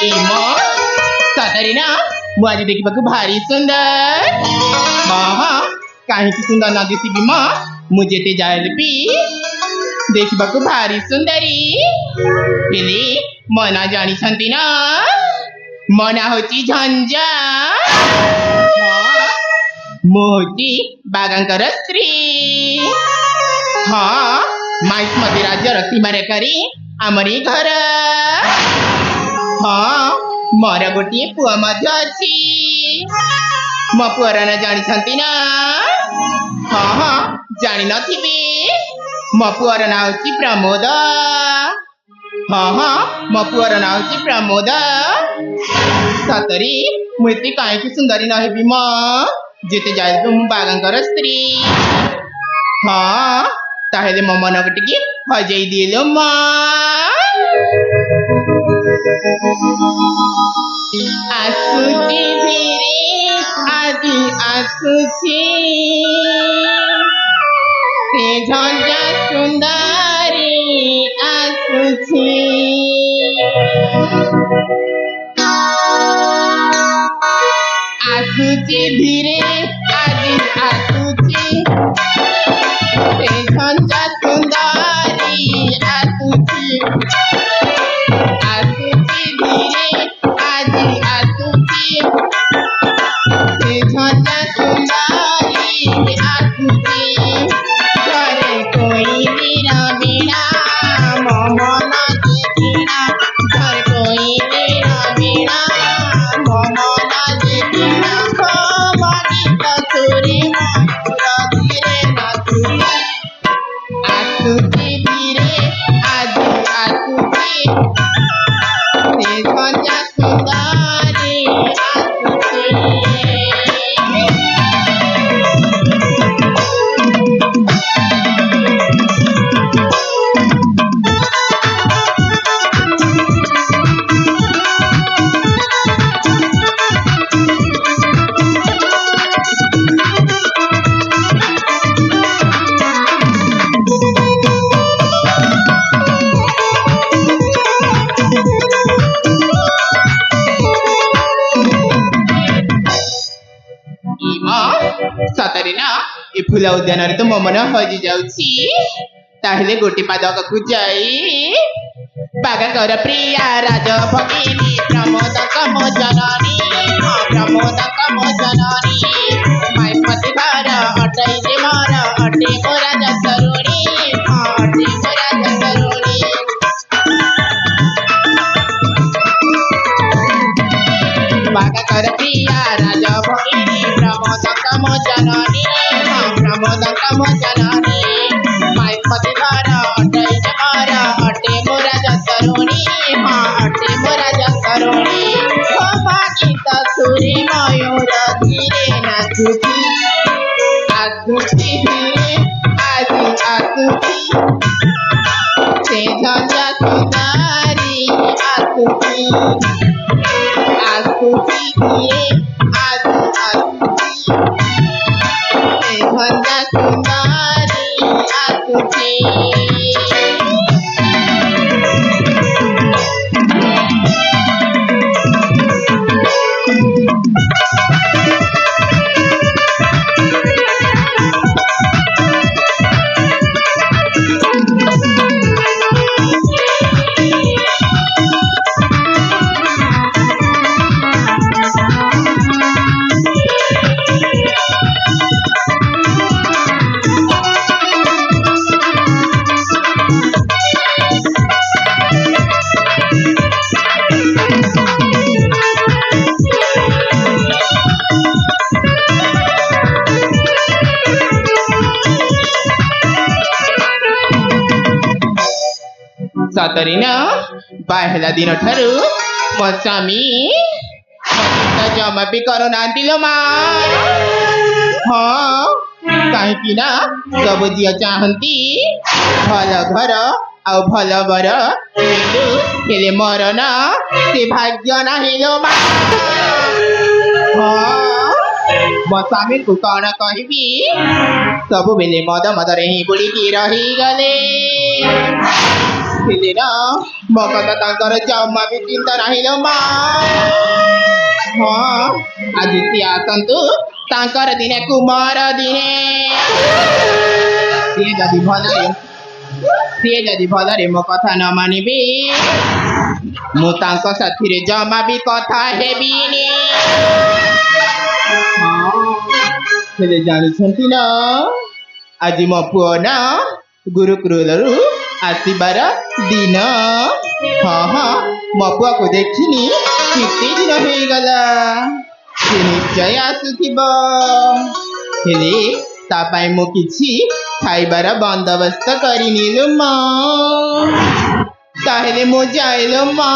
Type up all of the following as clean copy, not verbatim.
इमो सतरी ना मुझे देखा भारी सुंदर हाँ हाँ कहीं सुंदर न दिशि म मुझे ते जालपी देखा भारी सुंदरी हेले मना जानी छंती ना मना होची झंझा मोहती बागांकर स्त्री हाँ माइस मध्य राज्य सीमा रेखारी आमरी घर हाँ मोर गोटे पुआ मध्य अच्छी मो पुअर ना जानी छंती ना हाँ हाँ जानी नथिबी मो पुअर ना होची प्रमोद हाँ हाँ मो पुअर ना होची प्रमोद सतरी मुझे कहीं सुंदरी न हेबी म जेते जाए तुम बागांकर स्त्री हाँ ताहेले मो मन टिके हजई दिलो म आसुची धीरे आदि आसुची से झंझा सुंदरी आसुची आसुची धीरे आदि आसुची से झंझा सुंदरी आसुची आसुची धीरे आदि आसुची से झंझा सुंदरी आसुची घरे कोई मेरा बिना मोहन देखिना घर कोई मेरा बिना मोहन देखिना मनी कसूरी मयूर धीरे नाचुरी आसुची धीरे आदि आसुची से झंझा सुंदरी आसुची सतरी ना ए फुला उद्यान तो मो मन हजि जाउछि ताहेले गोटे पादक जाई बागांकर प्रिया राज भगिनी प्रमोद कम जननी प्रमोद कम जननी माइपति घर अटई जे मोर अटे मोरा जसरुणी अटे मोरा जसरुणी बागांकर प्रिया राज भगिनी प्रमोद कम जननी प्रमोद कम जननी माइपति घर अटई जे मोर अटे मोरा जसरुणी अटे मोरा जसरुणी गीत सुरी मयूर धीरे नाचुची आसुची धीरे आदि आसुची से झंझा सुंदरी आसुची आसुची धीरे आदि आसुची से झंझा सुंदरी आसुची सतरी ना पहला दिन ठारू मो स्वामी जमा भी करो ना दिलो मा हाँ कहीं ना सब झील चाहती भल घर आ भल बर मिलू हेले मोर ना से भाग्य नहीं लो मा हाँ मो स्वामी को कौन कहबी सब बेले मद मदरे ही बुड़ी की रही गले ହେଲେ ନା ମୋ କଥା ତାଙ୍କର ଜମା ବି ଚିନ୍ତା ନାହିଁ ଲୋ ମା। ହଁ ଆଜି ସିଏ ଆସନ୍ତୁ ତାଙ୍କର ଦିନେ କୁମାର ଦିନେ ସିଏ ଯଦି ଭଲରେ ମୋ କଥା ନ ମାନିବେ ମୁଁ ତାଙ୍କ ସାଥିରେ ଜମା ବି କଥା ହେବିନି। ହେଲେ ଜାଣିଛନ୍ତି ନା ଆଜି ମୋ ପୁଅ ନା ଗୁରୁକୁଳରୁ ଆସିବାର ଦିନ। ହଁ ମୋ ପୁଅକୁ ଦେଖିନି କେତେ ଦିନ ହେଇଗଲା। ସେ ନିଶ୍ଚୟ ଆସୁଥିବ। ହେଲେ ତା ପାଇଁ ମୁଁ କିଛି ଖାଇବାର ବନ୍ଦୋବସ୍ତ କରିନି ଲୋ ମା। ତାହେଲେ ମୁଁ ଯାଏ ଲୋ ମା।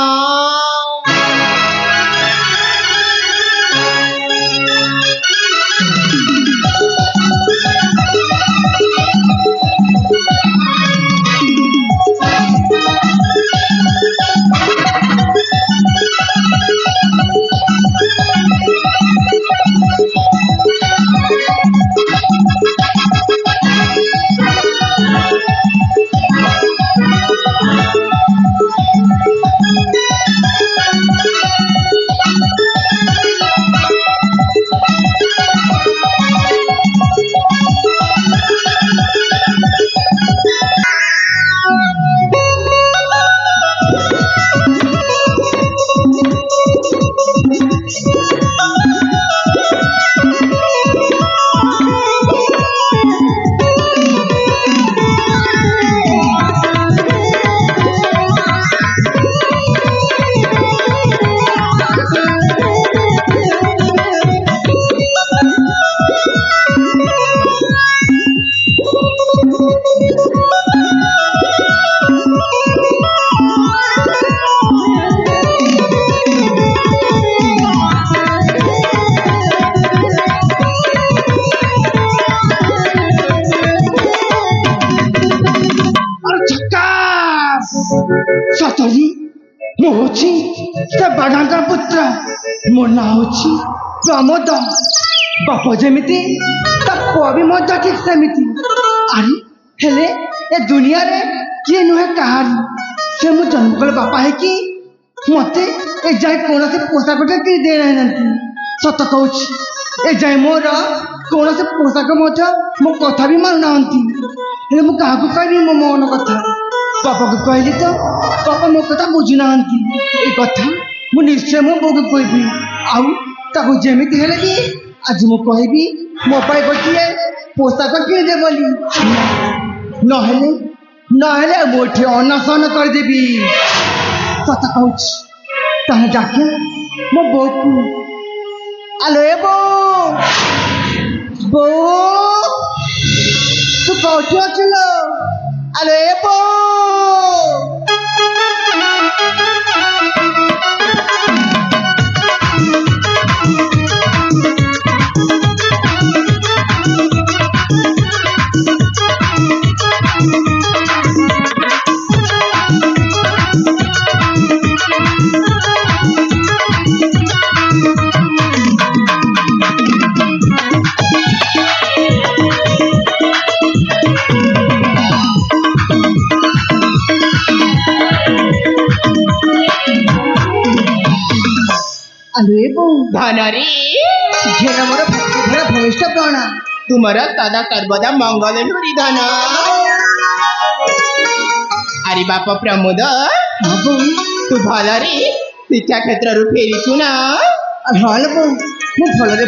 ସତରୀ ମୁଁ ହଉଛି ସେ ବାଘାଙ୍କ ପୁତ୍ର। ମୋ ନାଁ ହଉଛି ପ୍ରମୋଦ। ବାପ ଯେମିତି ତା ପୁଅ ବି ମଧ୍ୟ ଠିକ ସେମିତି। ଆରେ ହେଲେ ଏ ଦୁନିଆରେ କିଏ ନୁହେଁ କାହାରି। ସେ ମୁଁ ଜନ୍ମ କଲେ ବାପା ହେଇକି ମତେ ଏ ଯାଏ କୌଣସି ପୋଷାକଟେ କିଣି ଦେଇନାହାନ୍ତି। ସତ କହୁଛି ଏ ଯାଏ ମୋର କୌଣସି ପୋଷାକ ମଧ୍ୟ ମୋ କଥା ବି ମାନୁନାହାନ୍ତି। ହେଲେ ମୁଁ କାହାକୁ କହିବି ମୋ ମନ କଥା? ବାପାକୁ କହିଲି ତ ବାପା ମୋ କଥା ବୁଝୁନାହାନ୍ତି। ଏ କଥା ମୁଁ ନିଶ୍ଚୟ ମୋ ବୋଉକୁ କହିବି। ଆଉ ତାକୁ ଯେମିତି ହେଲେ ବି ଆଜି ମୁଁ କହିବି ମୋ ପାଇଁ ଗୋଟିଏ ପୋଷାକ କିଣିଦେ ବୋଲି। ନହେଲେ ନହେଲେ ମୁଁ ଏଠି ଅନଶନ କରିଦେବି। ସତ କହୁଛି। ତାହେଲେ ଡାକେ ମୋ ବୋଉକୁ। ଆଲୋ ଏ ବୋଉ, ବୋଉ ତୁ କୋଉଠି ଅଛୁ ଲୋ? ଆଲୋ ଏ ବୋଉ। ଆଲୋ ଏ ବୋଉ। ଧନରେ ଝିଅ ମୋର ଭୂମିଷ୍ଠ ପ୍ରଣାମ। ତୁମର ସଦା ସର୍ବଦା ମଙ୍ଗଳ ଲୋଡ଼ି ଧନ। ଆରେ ବାପ ପ୍ରମୋଦ, ହଁ ବୋଉ। ତୁ ଭଲରେ ଶିକ୍ଷା କ୍ଷେତ୍ରରୁ ଫେରିଛୁ ନା? ହଁ ଲୋ ବୋଉ, ମୁଁ ଭଲରେ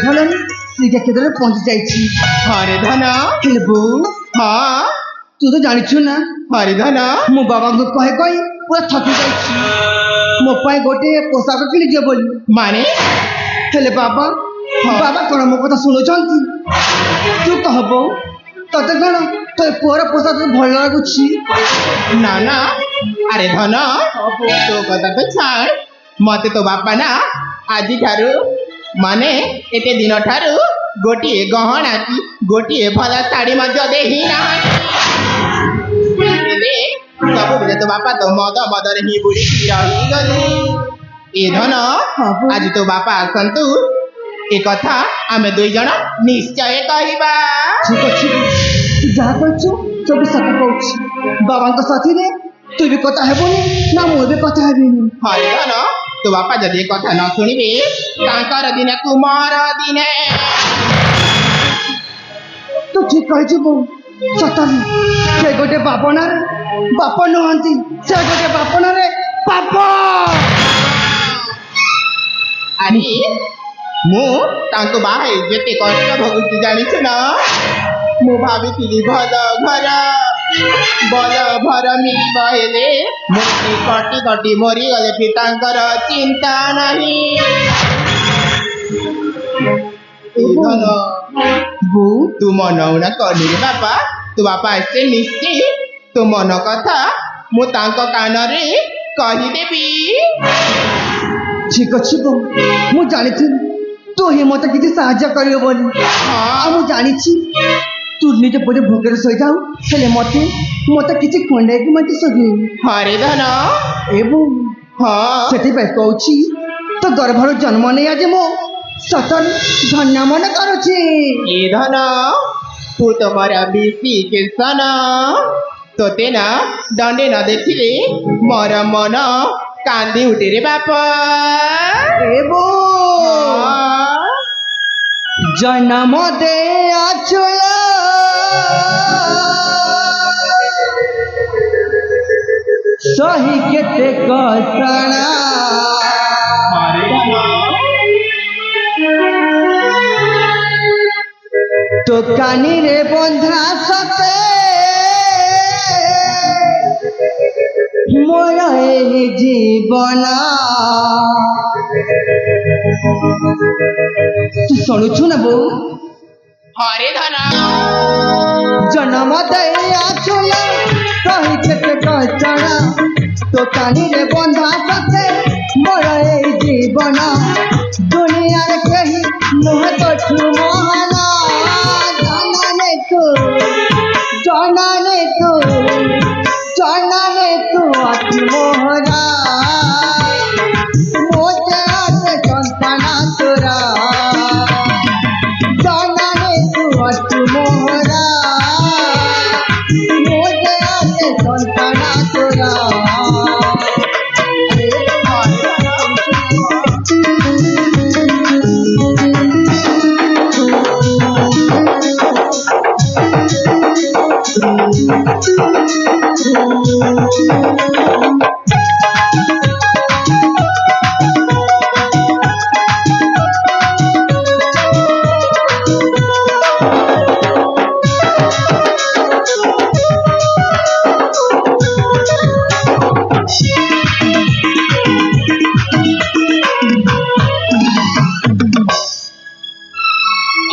ଶିକ୍ଷା କ୍ଷେତ୍ରରେ ପହଞ୍ଚି ଯାଇଛି। ହରେ ଧନ। ହେଲେ ବୋଉ, ହଁ ତୁ ତ ଜାଣିଛୁ ନା ହରେ ଧନ, ମୁଁ ବାବାଙ୍କୁ କହି ପୁରା ଥକି ଯାଇଛି ମୋ ପାଇଁ ଗୋଟିଏ ପୋଷାକ କିଣିଦିଅ ବୋଲି। ମାନେ ହେଲେ ବାବା ବାବା କଣ ମୋ କଥା ଶୁଣୁଛନ୍ତି? ତୁ କହ ବୋଉ, ତତେ କଣ ତୋ ପୁଅର ପୋଷାକ ଭଲ ଲାଗୁଛି? ନା ନା, ଆରେ ଧନ ତୋ କଥା ତ ଛାଡ଼। ମତେ ତୋ ବାପା ନା ଆଜିଠାରୁ ମାନେ ଏତେ ଦିନ ଠାରୁ ଗୋଟିଏ ଗହଣା କି ଗୋଟିଏ ଭଲ ଶାଢ଼ୀ ମଧ୍ୟ ଦେଇ ନାହାନ୍ତି। ସବୁବେଳେ ତୋ ବାପା ତ ମଦରେ ହିଁ ବୁଡ଼ିକି ରହିଗଲେ। ଏ ଧନ, ଆଜି ତୋ ବାପା ଆସନ୍ତୁ, ଏ କଥା ଆମେ ଦୁଇ ଜଣ ନିଶ୍ଚୟ କହିବା। ଠିକ ଅଛି, ତୁ ଯାହା କହୁଛୁ ସବୁ ସତ କହୁଛି। ବାବାଙ୍କ ସାଥିରେ तू भी कथा हेबुनी ना मु भी कथा हेबिनी हरे धन तो बापा जदि ए कथा न शुणिबे तांकर दिने तुमर दिने तू ठीक कहिछु बो सतन से गोटे बापना रे बाप नहंती से गोटे बापना रे पाप अरे मु तांको बाहे जेते कष्ट भोगुची जानिछु ना मु भाबिथिली भल घर बल भर मिलिब हेले मुक्ति कटी कटी मरी गले पितांकर चिंता नहीं ए धन बो तू मनौना कलु रे बापा तू बापा आसे निश्चित तू मन कथा मु तांको कान रे कहिदेबी ठीक अछि बो मु जानिथि तू ही मते किछि सहाय्य करियो बोली आ मु जानिछि तू निजे परे भोकर सहि जाऊ हेले मते किछि खंडे कि मते सगी हरे धन एबो हाँ सेठी पे कहूछि तो गर्भर जन्म नै आज मो सतन धन्य मन करूछि ए धन तू तो मरा बीसी के सन तोते ना दंडे न देखिले मोर मन कांदी उठे रे बापा एबो हाँ। जन्म दे आछला सही केते कसना हरे धन तो कानी रे बंधा सते मोर ए जीवन तू शुणुछु ना बो हरे धन जन्म दया चला कही केते कहचना तो कानी रे बंधा सते मोर ए जीवन दुनिया रे कही मोह तो छू मोहना जाने तू अति मोहरा मोते आते संताना तोरा जाने तू अति मोहरा मोते आते संताना तोरा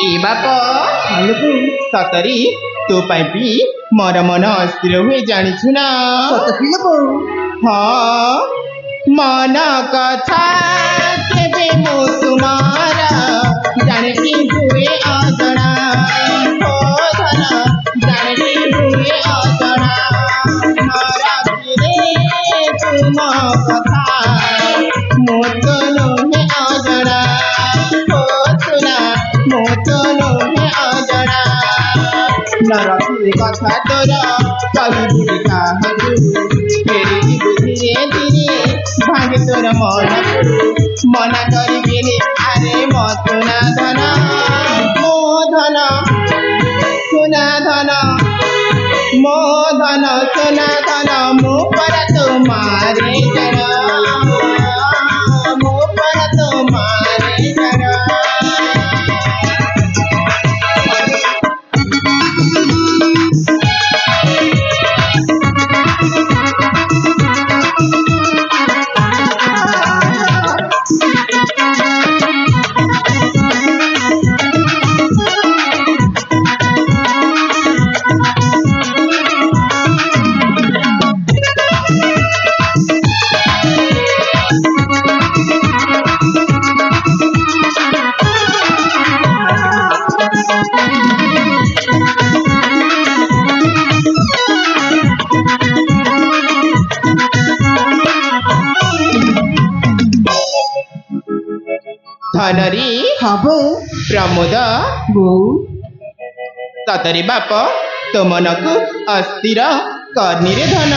ए बापा सतरी तो पाइपी मोर मन अस्थिर हुए जानिछु ना सत पिले बो हाँ मन कथा केबे मो तुम्हारा जाने की हुए अजना ओ धन जाने की हुए अजना मारा फिरे तुम कथा मो तो लोहे अजना ओ सुना मो तो लोहे अजना नरकी कथा तोरा कवि बुढ़ी काहू फेरि धीरे धीरे भागे तोर मन मना करिबेनि आरे म सुना धन मो धन सुना धन मो धन सुना धन मो पर तुम्हारे जन मो पर तुम्हारे जन धनरी हाबो प्रमोद बो सतरी बाप तो मन को अस्थिर करनी रे धन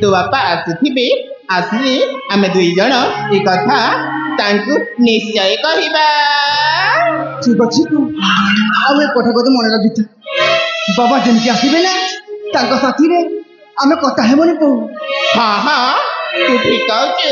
ତୋ ବାପା ଆସୁଥିବେ, ଆସିଲେ ଆମେ ଦୁଇ ଜଣ ଏ କଥା ତାଙ୍କୁ ନିଶ୍ଚୟ କହିବା। ଠିକ ଅଛି ତୁ ଆଉ ଏ କଥା କଥା ମନେ ରଖିଥା। ବାବା ଯେମିତି ଆସିବେ ନା ତାଙ୍କ ସାଥିରେ ଆମେ କଥା ହେବନି କହୁ। ହଁ ହଁ ତୁ ଠିକ କହୁଛୁ।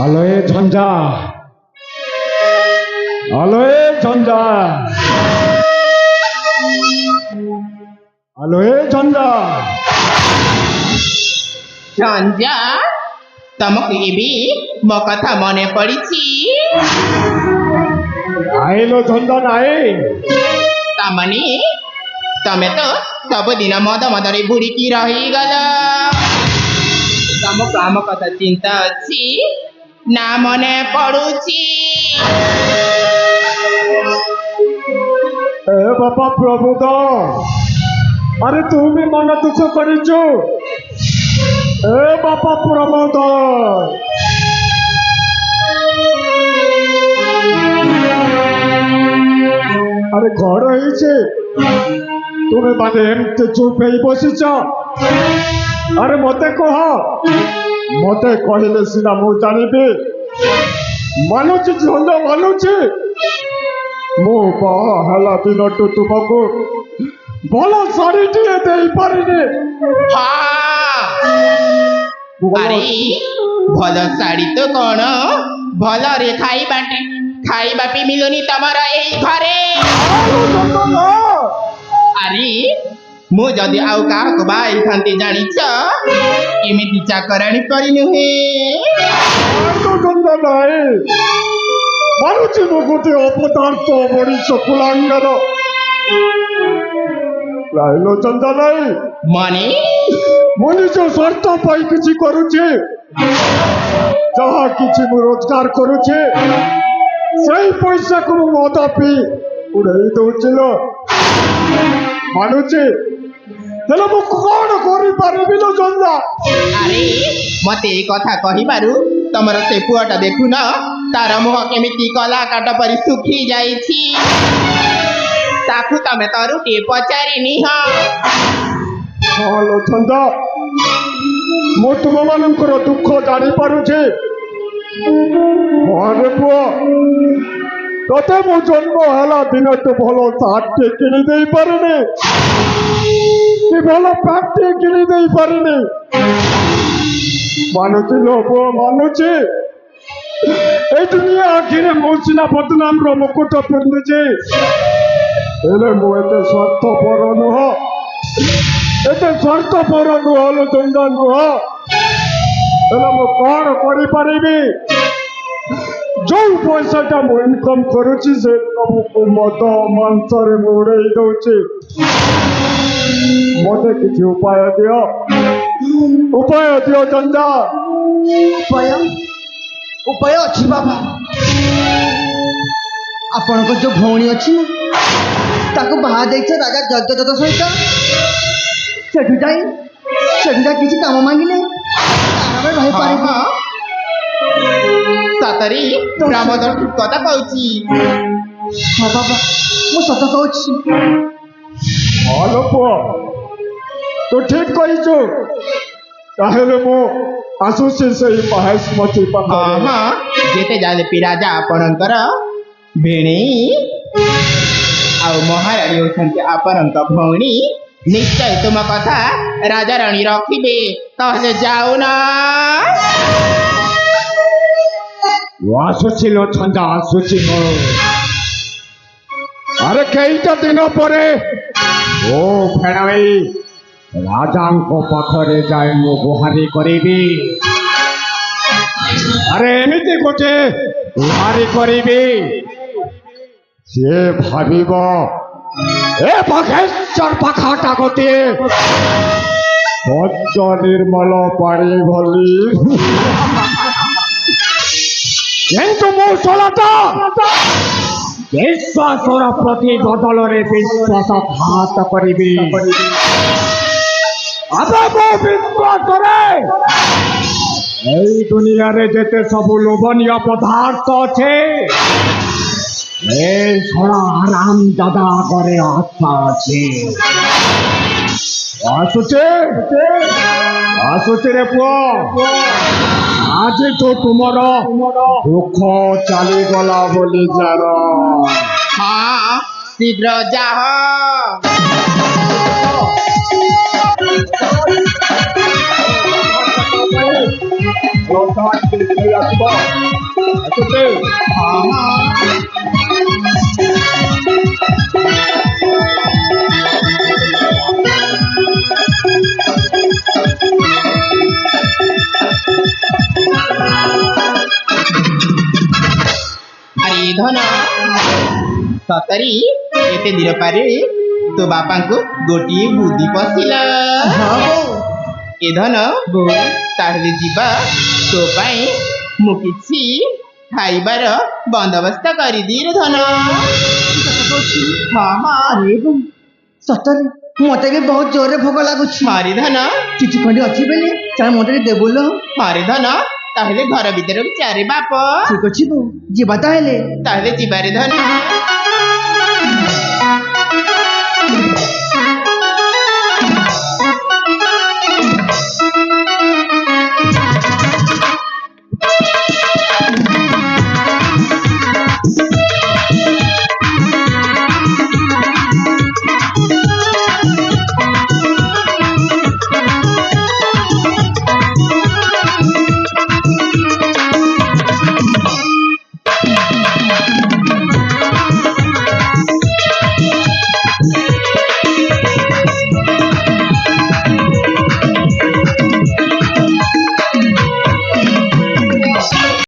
আলোয় ঝঞ্ঝা, আলোয় ঝঞ্ঝা, আলোয় ঝঞ্ঝা। ଝଞ୍ଜା ତମକୁ ଏବେ ମୋ କଥା ମନେ ପଡିଛି? ଆଇଲୋ ଝଞ୍ଝା ନାଇଁ। ତାମାନେ ତମେ ତ ସବୁଦିନ ମଦ ମଦରେ ବୁଡ଼ିକି ରହିଗଲ। ତମକୁ ଆମ କଥା ଚିନ୍ତା ଅଛି ନା ମନେ ପଡୁଛି? এ বাবা প্রভুদ, আরে তুমি মন দুঃখ করিছো। এ বাবা প্রমোদ, আরে ঘর হয়েছে তুমি মানে এমতি চুপ হয়ে বসিছ। আরে মতে কহ, মতে কহিলে সিনা মু জানিবি। ମାନୁଛି ଝଞ୍ଜା ମାନୁଛି, ମୁଁ ବାହା ହେଲା ଦିନଠୁ ତୁମକୁ ଭଲ ଶାଢ଼ୀଟିଏ ଦେଇପାରିନି। ଆରେ ଭଲ ଶାଢ଼ୀ ତ କଣ, ଭଲରେ ଖାଇବା ବି ମିଳୁନି ତମର ଏଇ ଘରେ। ଆରେ ମୁଁ ଯଦି ଆଉ କାହାକୁ ବାହା ହେଇଥାନ୍ତି ଜାଣିଛ, ଏମିତି ଚାକରାଣୀ କରି ନୁହେଁ। ନାଇଁ ମାନୁଛି ମୁଁ ଗୋଟେ ଅପଦାର୍ଥ ମଣିଷ କୁଳାଙ୍ଗର। ରାଇଲ ଚନ୍ଦା ନାଇଁ, ମାନେ ମୁଁ ନିଜ ସ୍ୱାର୍ଥ ପାଇଁ କିଛି କରୁଛି। ଯାହା କିଛି ମୁଁ ରୋଜଗାର କରୁଛି ସେଇ ପଇସାକୁ ମୁଁ ମଦ ପିଇ ଉଡେଇ ଦଉଛି ଲୋ। ମାନୁଛି, ହେଲେ ମୁଁ କଣ କରିପାରିବି ଲୋ ଚନ୍ଦା? ଆରେ ମତେ ଏ କଥା କହିବାରୁ ତମର ସେ ପୁଅଟା ଦେଖୁନ, ତାର ମୁହଁ କେମିତି କଲା କାଟ ପରି ଶୁଖି ଯାଇଛି। ତାକୁ ତମେ ତରୁଟିଏ ପଚାରିନି? ହଁ ଲୋ ଚନ୍ଦା, ମୁଁ ତୁମମାନଙ୍କର ଦୁଃଖ ଜାଣିପାରୁଛି। ହଁ ପୁଅ, ତତେ ମୁଁ ଜନ୍ମ ହେଲା ଦିନଠୁ ଭଲ ସାର୍ଟଟେ କିଣି ଦେଇପାରିନି କି ଭଲ ପ୍ୟାଣ୍ଟଟେ କିଣି ଦେଇପାରିନି। ମାନୁଛି ଲୋ ପୁଅ, ମାନୁଛି। এই দুনিয়া আখিরে ମୁଁ ସିନା ବଦନାମର ମୁକୁଟ ପିନ୍ଧୁଛି, ହେଲେ ମୁଁ ଏତେ ସ୍ୱାର୍ଥପର ନୁହଁ, ଏତେ ସ୍ୱାର୍ଥପର ନୁହଁ ଲୋ ଚନ୍ଦା, ନୁହଁ। ହେଲେ ମୁଁ କଣ କରିପାରିବି? ଯୋଉ ପଇସାଟା ମୁଁ ଇନକମ୍ କରୁଛି ସେ ସବୁକୁ ମଦ ମାଂସରେ ମୁଁ ଉଡେଇ ଦଉଛି। ମତେ କିଛି ଉପାୟ ଦିଅ, ଉପାୟ ଦିଅ ଚନ୍ଦା। ଉପାୟ ଅଛି ବାବା। ଆପଣଙ୍କ ଯୋଉ ଭଉଣୀ ଅଛି ନା, ତାକୁ ବାହା ଦେଇଛ ରାଜା ଯଜ୍ଞଦତ୍ତ ସହିତ। ସେଠୁ ଯାଇ କିଛି କାମ ମାଗିଲେ ଆରାମରେ ରହିପାରିବ। ସତରେ ପ୍ରମୋଦ ଠିକ କଥା କହୁଛି। ହଁ ବାବା, ମୁଁ ସତ କହୁଛି। ହଁ ଲୋ ପୁଅ, ତୁ ଠିକ କହିଛୁ। ତାହେଲେ ମୁଁ ଆସୁଛି ସେଇ ମହେଶମତି ପାଖରେ। ଯେତେ ଯାଲେ ବି ରାଜା ଆପଣଙ୍କର ଭିଣେଇ ଆଉ ମହାରାଣୀ ହେଉଛନ୍ତି ଆପଣଙ୍କ ଭଉଣୀ। ନିଶ୍ଚୟ ତୁମ କଥା ରାଜାରାଣୀ ରଖିବେ। ତାହେଲେ ଯାଉନ। ଆସୁଛି ଲୋ ଝଞ୍ଜା, ଆସୁଛି ମୁଁ। ଆରେ କେଇଟା ଦିନ ପରେ ଓ ଫେଣାଇ ରାଜାଙ୍କ ପାଖରେ ଯାଇ ମୁଁ ଗୁହାରି କରିବି। ଆରେ ଏମିତି ଗୋଟେ ଗୁହାରି କରିବି, ସିଏ ଭାବିବ ଏ ମହେଶ୍ୱର ପାଖାଟା ଗୋଟିଏ ସ୍ୱଚ୍ଛ ନିର୍ମଳ ପାଣି ଭଳି କିନ୍ତୁ ମୁଁ ଶଳାଟା ବିଶ୍ୱାସର ପ୍ରତି ବଦଳରେ ବିଶ୍ୱାସଘାତ କରିବି। ଏବେ ମୁଁ ବିଶ୍ୱାସରେ এই দুনিয়ারে যেতে সবু লোভনীয় পদার্থ আছে এই ছড়া আরাম দাদা করে আশা আছে। আসুছে আসুছে রে পুଅ ଆଜିଠୁ ତୁମର ଦୁଃଖ ଚାଲିଗଲା ବୋଲି ଜାଣ। ହଁ ଶୀଘ୍ର ଯାଅ। ଆରେ ଧନ ସତରୀ ଏତେ ଦିନ ପରେ ତୋ ବାପାଙ୍କୁ ଗୋଟିଏ ବୁଦ୍ଧି ପଶିଲା। ଏ ଧନ ତାହେଲେ ଯିବା ତୋ ପାଇଁ ମୁଁ କିଛି ଖାଇବାର ବନ୍ଦୋବସ୍ତ କରିଦିଏ ରେ ଧନ। ହଁ ହଁ ସତରେ ମତେ ବି ବହୁତ ଜୋରରେ ଭୋକ ଲାଗୁଛି। ହରେ ଧନ କିଛି ଖଣ୍ଡି ଅଛି ବୋଲି ଚାଲ ମତେ ଟିକେ ଦେବୁଲ। ହରେ ଧନ ତାହେଲେ ଘର ଭିତରକୁ ଚାରେ ବାପ। ଠିକ ଅଛି ବୋଉ ଯିବା ତାହେଲେ। ତାହେଲେ ଯିବାରେ ଧନ।